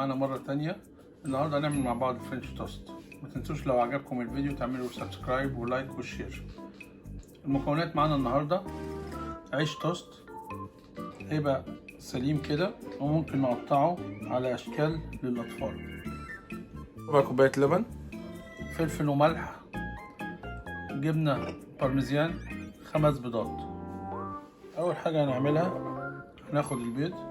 معانا مرة تانية. النهاردة هنعمل مع بعض فرنش توست. ما تنسوش لو عجبكم الفيديو تعملوا سبسكرايب ولايك وشير. المكونات معانا النهاردة عيش توست هيبقى سليم كده وممكن نقطعه على أشكال للأطفال. ربع كوباية لبن، فلفل وملح، جبنة بارميزيان، 5 بيضات. أول حاجة هنعملها هناخد البيض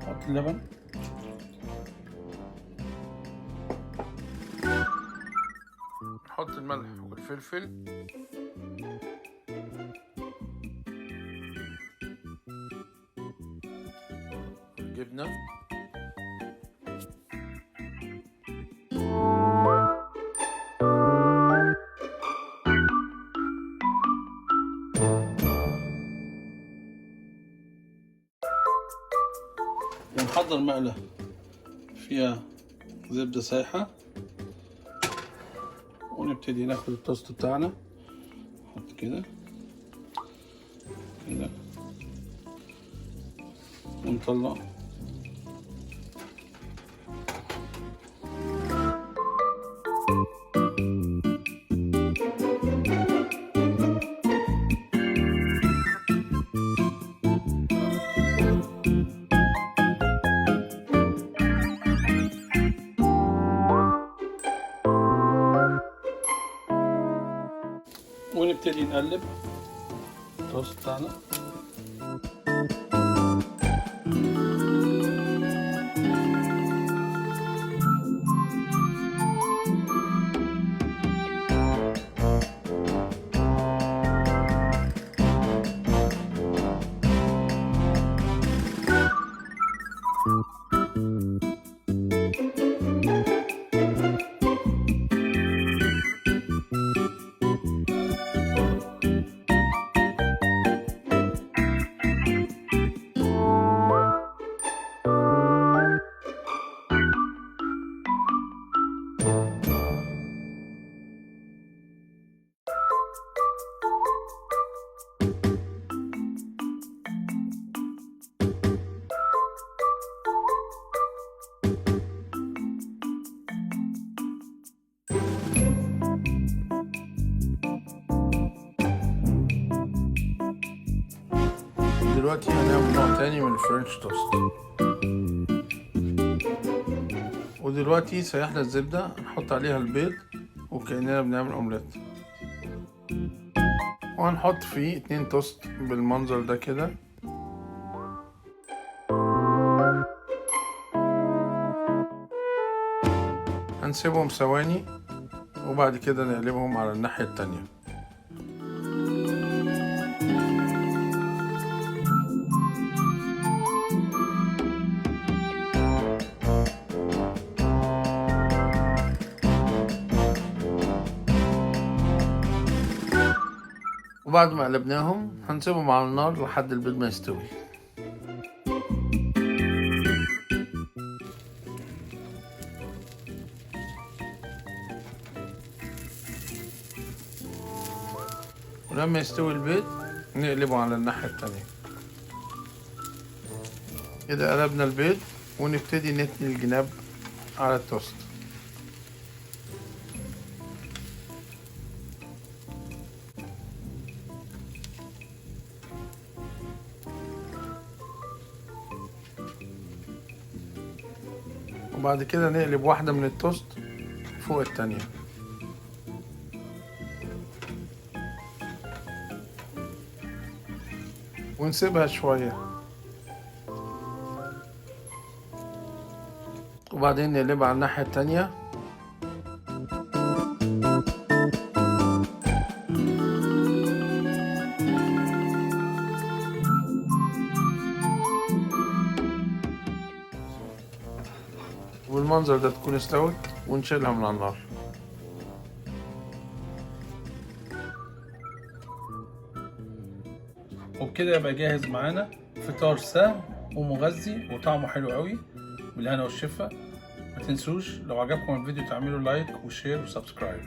نحط اللبن، نحط الملح والفلفل، الجبنة، ونحضر مقلة فيها زبدة سايحة ونبتدي ناخد التوست بتاعنا. نحط كده كده ونطلع. ونبتدي نقلب التوست بتاعنا. دلوقتي هنعمل نوع تاني من الفرنش توست. ودلوقتي سيحنا الزبدة نحط عليها البيض وكأننا بنعمل اومليت، وهنحط فيه 2 توست بالمنظر ده كده. هنسيبهم ثواني وبعد كده نقلبهم على الناحية التانية. وبعد ما قلبناهم هنسيبهم على النار لحد البيض ما يستوي. ولما يستوي البيض نقلبه على الناحية التانية. كده قلبنا البيض ونبتدي نتني الجناب على التوست. وبعد كده نقلب واحدة من التوست فوق التانية. ونسيبها شوية وبعدين نقلبها على الناحية التانية. والمنظر ده تكون استوت ونشيلها من على النار. وبكده يبقى جاهز معانا فطار سهل ومغذي وطعمه حلو قوي. بالهنا والشفا. ما تنسوش لو عجبكم الفيديو تعملوا لايك وشير وسبسكرايب.